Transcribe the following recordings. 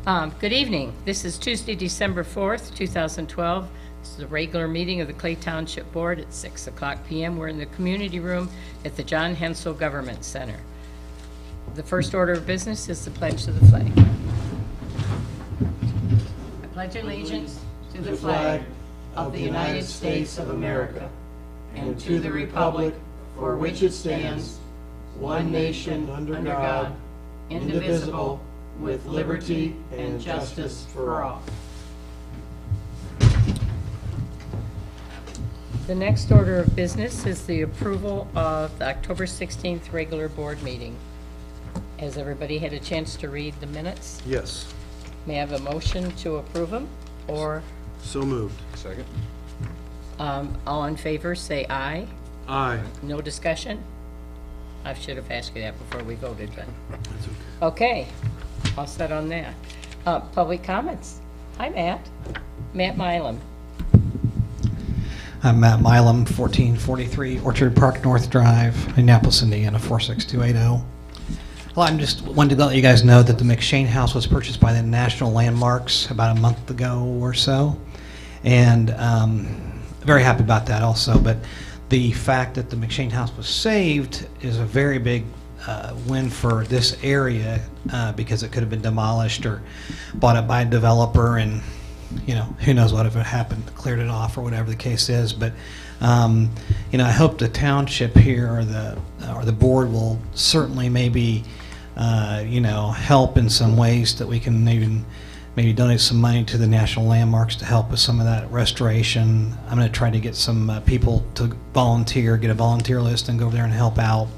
Good evening. This is Tuesday, December 4th, 2012. This is a regular meeting of the Clay Township Board at 6 o'clock p.m. We're in the community room at the John Hensel Government Center. The first order of business is the pledge to the flag. I pledge allegiance to the flag of the United States of America and to the republic for which it stands, one nation under God, indivisible, with liberty and justice for all. The next order of business is the approval of the October 16th regular board meeting. Has everybody had a chance to read the minutes? Yes. May I have a motion to approve them? Or So moved. Second. all in favor say aye. Aye. No discussion? I should have asked you that before we voted, but That's okay. okay. All set on that. Public comments. Hi, Matt. Matt Milam. I'm Matt Milam, 1443 Orchard Park North Drive, Indianapolis, Indiana, 46280. Well, I'm just wanted to let you guys know that the McShane House was purchased by the National Landmarks about a month ago or so, and very happy about that also. But the fact that the McShane House was saved is a very big win for this area because it could have been demolished or bought up by a developer, and you know, who knows what if it happened, cleared it off or whatever the case is. But you know, I hope the township here or the board will certainly maybe you know, help in some ways that we can maybe donate some money to the National Landmarks to help with some of that restoration. I'm going to try to get some people to volunteer, get a volunteer list, and go over there and help out.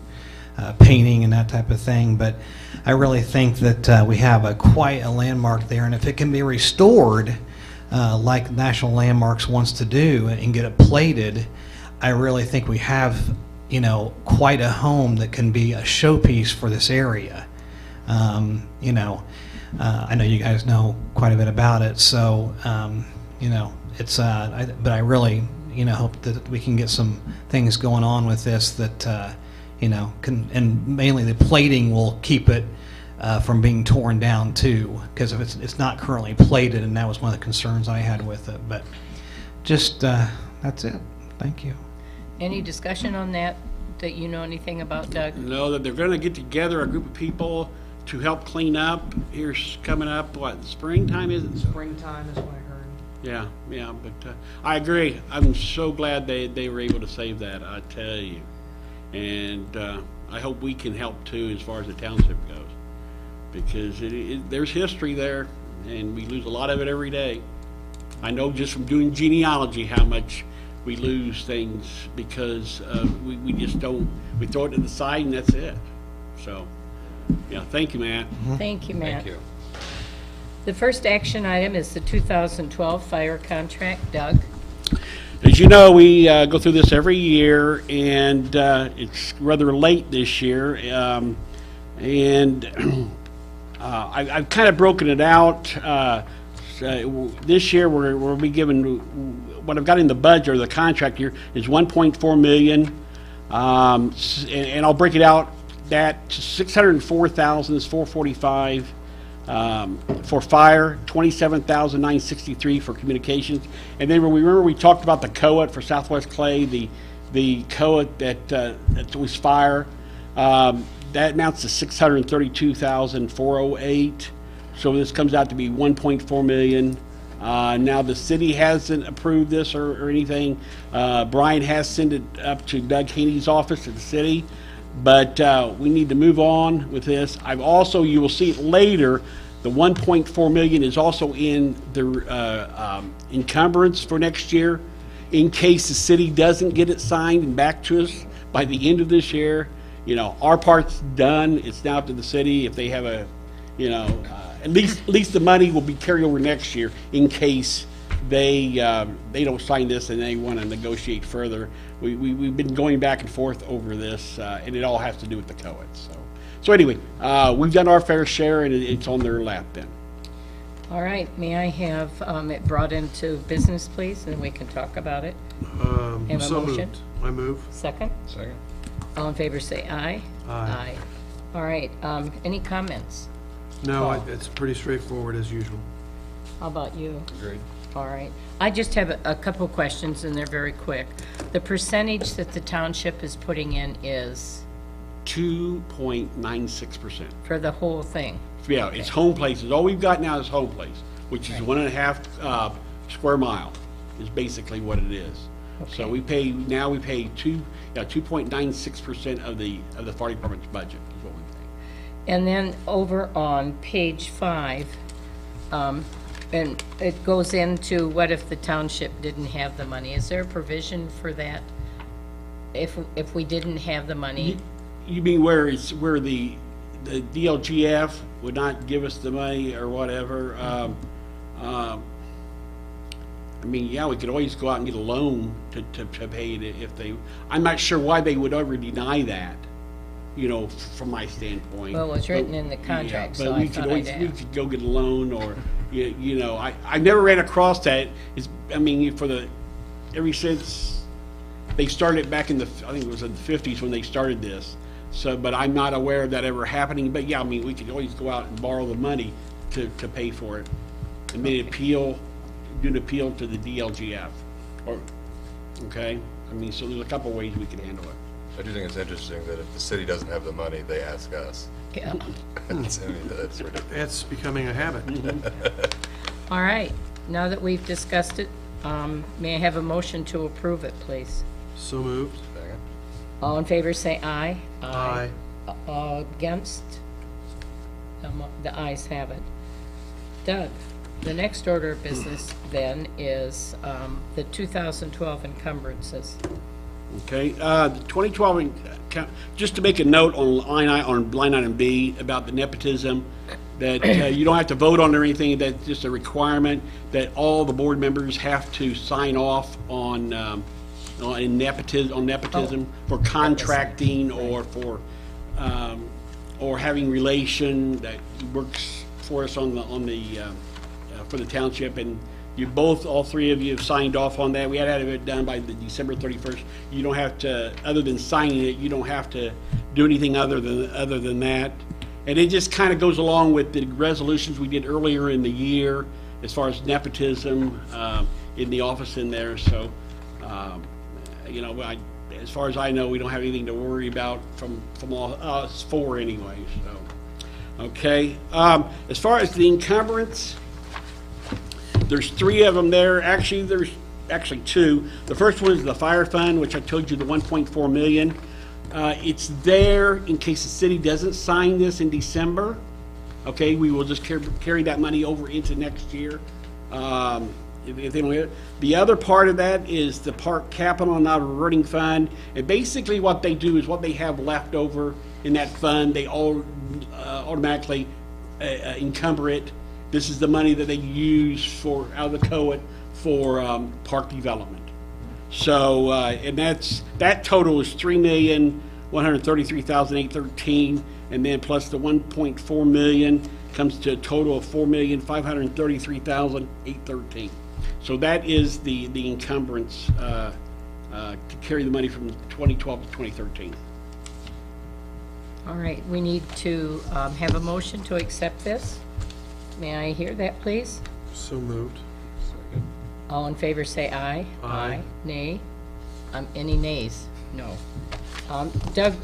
Painting and that type of thing, but I really think that we have quite a landmark there, and if it can be restored like National Landmarks wants to do and get it plated, I really think we have, you know, quite a home that can be a showpiece for this area. You know, I know you guys know quite a bit about it, so you know, it's but I really, you know, hope that we can get some things going on with this that you know, and mainly the plating will keep it from being torn down too, because if it's not currently plated, and that was one of the concerns I had with it. But just that's it. Thank you. Any discussion on that you know anything about, Doug? No, that they're going to get together a group of people to help clean up. Here's coming up, what, springtime, is it? Springtime is what I heard. Yeah, but I agree. I'm so glad they were able to save that, I tell you. And I hope we can help too as far as the township goes, because there's history there, and we lose a lot of it every day. I know just from doing genealogy how much we lose things because we just don't, we throw it to the side and that's it. So, yeah, thank you, Matt. Thank you, Matt. Thank you. The first action item is the 2012 fire contract. Doug? As you know, we go through this every year, and it's rather late this year. I've kind of broken it out. This year, we'll be given what I've got in the budget or the contract here is $1.4 million, and I'll break it out. That $604,000 is $445. For fire, $27,963 for communications, and then remember we talked about the COA for Southwest Clay, the COA that was fire, that amounts to $632,408. So this comes out to be $1.4 million. Now the city hasn't approved this or anything. Brian has sent it up to Doug Haney's office at the city. But we need to move on with this. I've also, you will see it later, the $1.4 million is also in the encumbrance for next year, in case the city doesn't get it signed and back to us by the end of this year. You know, our part's done. It's now up to the city if they have a, you know, at least the money will be carried over next year in case they don't sign this and they want to negotiate further. We've been going back and forth over this, and it all has to do with the COEDs. So anyway, we've done our fair share, and it's on their lap then. All right. May I have it brought into business, please, and we can talk about it? Have a So motion? moved. I move. Second? Second. All in favor say aye. Aye. All right. Any comments? No, Paul? it's pretty straightforward as usual. How about you? Agreed. All right. I just have a couple questions, and they're very quick. The percentage that the township is putting in is 2.96%. for the whole thing? Yeah, it's home places. All we've got now is home place, which is 1.5 square mile is basically what it is. So we pay 2.96% of the fire department's budget is what we pay. And then over on page 5, and it goes into what if the township didn't have the money? Is there a provision for that? If we didn't have the money? You mean where the DLGF would not give us the money or whatever? I mean, yeah, we could always go out and get a loan to pay it if they. I'm not sure why they would ever deny that. You know, from my standpoint. Well, it's written in the contract, so I thought I'd we ask. could go get a loan, or you know, I never ran across that. I mean, ever since they started back in I think it was in the 50s when they started this. So, but I'm not aware of that ever happening. But yeah, I mean, we could always go out and borrow the money to pay for it, and then do an appeal to the DLGF, okay. I mean, so there's a couple ways we could handle it. I do think it's interesting that if the city doesn't have the money, they ask us. Yeah. That's ridiculous. It's becoming a habit. All right. Now that we've discussed it, may I have a motion to approve it, please? So moved. Second. All in favor, say aye. Aye. Against? The ayes have it. Doug, the next order of business then is the 2012 encumbrances. Okay, the 2012, just to make a note on line item B about the nepotism, that you don't have to vote on or anything, that's just a requirement that all the board members have to sign off on nepotism for contracting or for having relation that works for us for the township, and all three of you have signed off on that. We had to have it done by the December 31st. You don't have to, other than signing it, you don't have to do anything other than that. And it just kind of goes along with the resolutions we did earlier in the year as far as nepotism in the office in there. So, you know, as far as I know, we don't have anything to worry about from all us four anyway. So, okay. As far as the encumbrance, there's three of them there. Actually, there's two. The first one is the fire fund, which I told you, the 1.4 million. It's there in case the city doesn't sign this in December. Okay, we will just carry that money over into next year. If they don't get it. The other part of that is the park capital and non-reverting fund. And basically what they do is what they have left over in that fund, they all automatically encumber it. This is the money that they use out of the COA for park development. So, and that total is $3,133,813, and then plus the 1.4 million comes to a total of $4,533,813. So that is the encumbrance to carry the money from 2012 to 2013. All right, we need to have a motion to accept this. May I hear that, please? So moved. Second. All in favor, say aye. Aye. Nay? Any nays? No. Doug,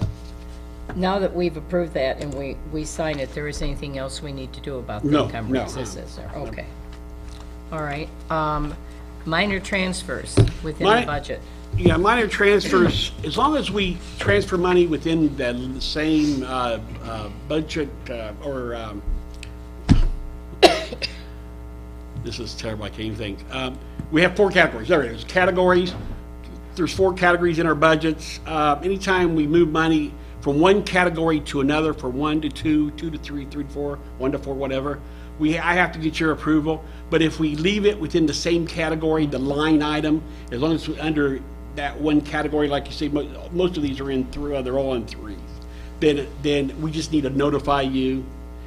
now that we've approved that and we sign it, there is anything else we need to do about the No, encumbrances, is there? Okay. All right. Minor transfers within the budget. Yeah, minor transfers, as long as we transfer money within the same budget this is terrible, I can't even think. We have four categories. There it is. Categories. There's four categories in our budgets. Anytime we move money from one category to another, from 1 to 2, 2 to 3, 3 to 4, 1 to 4, whatever, I have to get your approval. But if we leave it within the same category, the line item, as long as we're under that one category, like you say, most of these are in three, they're all in threes, then we just need to notify you,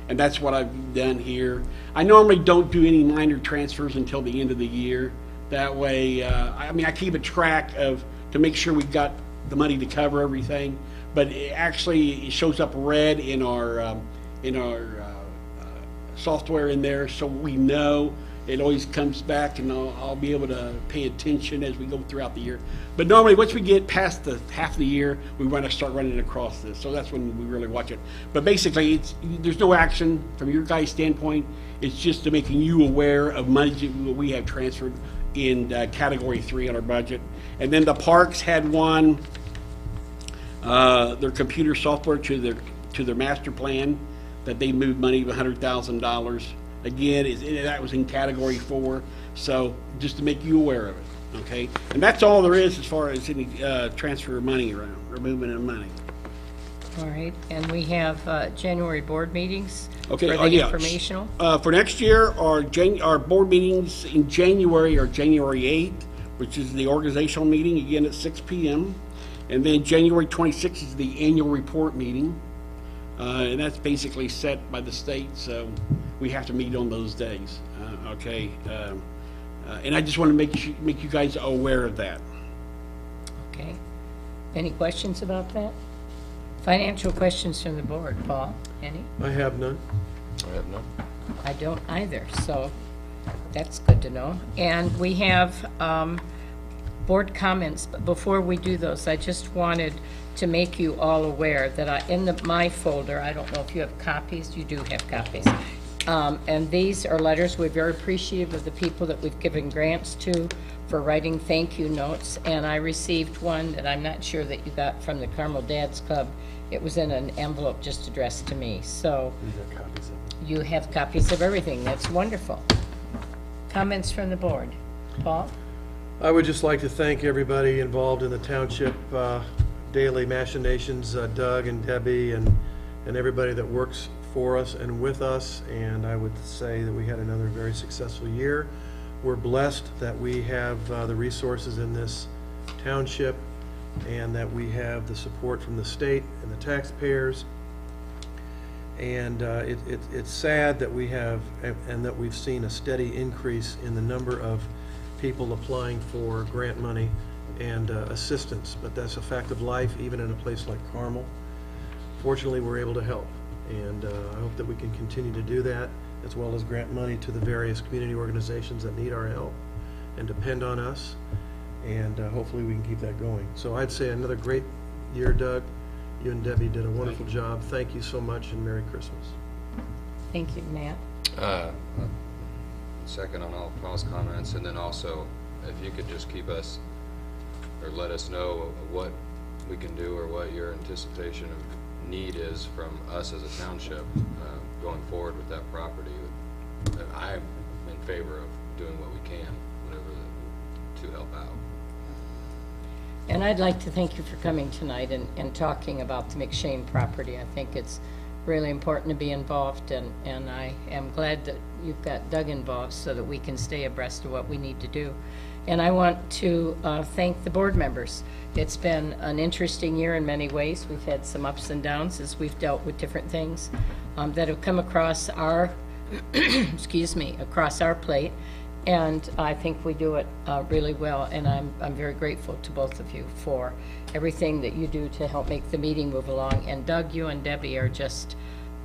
and that's what I've done here. I normally don't do any minor transfers until the end of the year. That way, I mean, I keep a track to make sure we've got the money to cover everything, but it shows up red in our software in there, so we know it always comes back, and I'll be able to pay attention as we go throughout the year. But normally, once we get past the half of the year, we want to start running across this. So that's when we really watch it. But basically, there's no action from your guys' standpoint. It's just to making you aware of money that we have transferred in Category 3 on our budget. And then the parks had won their computer software to their master plan, that they moved money of $100,000. Again, that was in Category 4, so just to make you aware of it, okay? And that's all there is as far as any transfer of money around, or movement of money. All right, and we have January board meetings Okay, for the yeah. informational. For next year, our board meetings in January are January 8th, which is the organizational meeting, again at 6 p.m. And then January 26th is the annual report meeting. And that's basically set by the state, so we have to meet on those days, okay? And I just want to make you guys aware of that. Okay. Any questions about that? Financial questions from the board. Paul, any? I have none. I have none. I don't either, so that's good to know. And we have board comments, but before we do those, I just wanted to make you all aware that in my folder, I don't know if you have copies, you do have copies. And these are letters. We're very appreciative of the people that we've given grants to for writing thank you notes. And I received one that I'm not sure that you got from the Carmel Dads Club. It was in an envelope just addressed to me. So you have copies of everything. That's wonderful. Comments from the board. Paul? I would just like to thank everybody involved in the township daily machinations, Doug and Debbie and everybody that works for us and with us. And I would say that we had another very successful year. We're blessed that we have the resources in this township and that we have the support from the state and the taxpayers. And it's sad that we have, and that we've seen a steady increase in the number of people applying for grant money and assistance, but that's a fact of life, even in a place like Carmel. Fortunately, we're able to help, and I hope that we can continue to do that, as well as grant money to the various community organizations that need our help and depend on us, and hopefully we can keep that going. So I'd say another great year, Doug. You and Debbie did a wonderful job. Thank you so much, and Merry Christmas. Thank you, Matt. Second on all Paul's comments, and then also if you could just keep us or let us know what we can do or what your anticipation of need is from us as a township going forward with that property. I'm in favor of doing what we can, whatever to help out. And I'd like to thank you for coming tonight and talking about the McShane property. I think it's really important to be involved, and I am glad that you've got Doug involved so that we can stay abreast of what we need to do. And I want to thank the board members. It's been an interesting year in many ways. We've had some ups and downs as we've dealt with different things that have come across our excuse me, across our plate. And I think we do it really well, and I'm very grateful to both of you for everything that you do to help make the meeting move along. And Doug, you and Debbie are just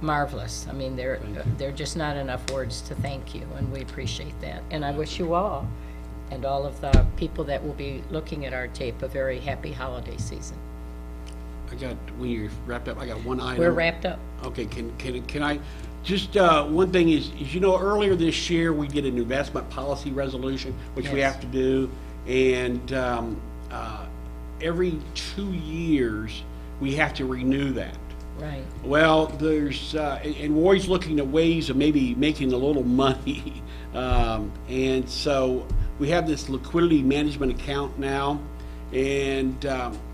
marvelous. I mean, there are just not enough words to thank you, and we appreciate that. And I wish you all, and all of the people that will be looking at our tape, a very happy holiday season. When you're wrapped up, I got one item. We're wrapped up. Okay, can I, just one thing is, you know, earlier this year, we did an investment policy resolution, which we Yes. have to do, and every 2 years, we have to renew that. Right. Well, there's, and we're always looking at ways of maybe making a little money. And so we have this liquidity management account now. And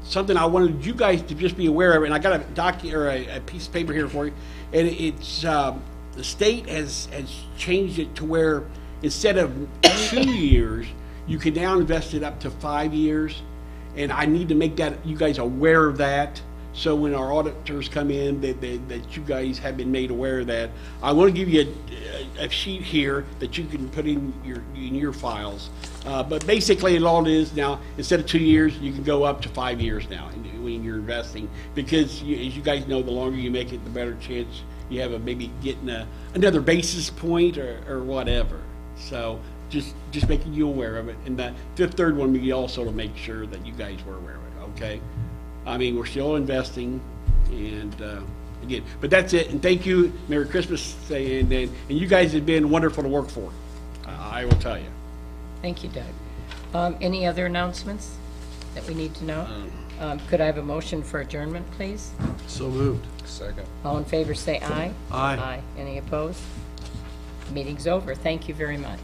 something I wanted you guys to just be aware of, and I got a piece of paper here for you. And it's, the state has changed it to where instead of 2 years, you can now invest it up to 5 years. And I need to make that, you guys aware of that. So when our auditors come in, that you guys have been made aware of that. I want to give you a sheet here that you can put in your files. But basically, all it is now, instead of 2 years, you can go up to 5 years now when you're investing. Because as you guys know, the longer you make it, the better chance you have a, maybe getting another basis point or whatever. So just making you aware of it. And the third one, we also to make sure that you guys were aware of it, okay? I mean, we're still investing, and again, but that's it. And thank you, Merry Christmas, and you guys have been wonderful to work for. I will tell you. Thank you, Doug. Any other announcements that we need to know? Could I have a motion for adjournment, please? So moved. Second. All in favor, say aye. Aye. Any opposed? Meeting's over. Thank you very much.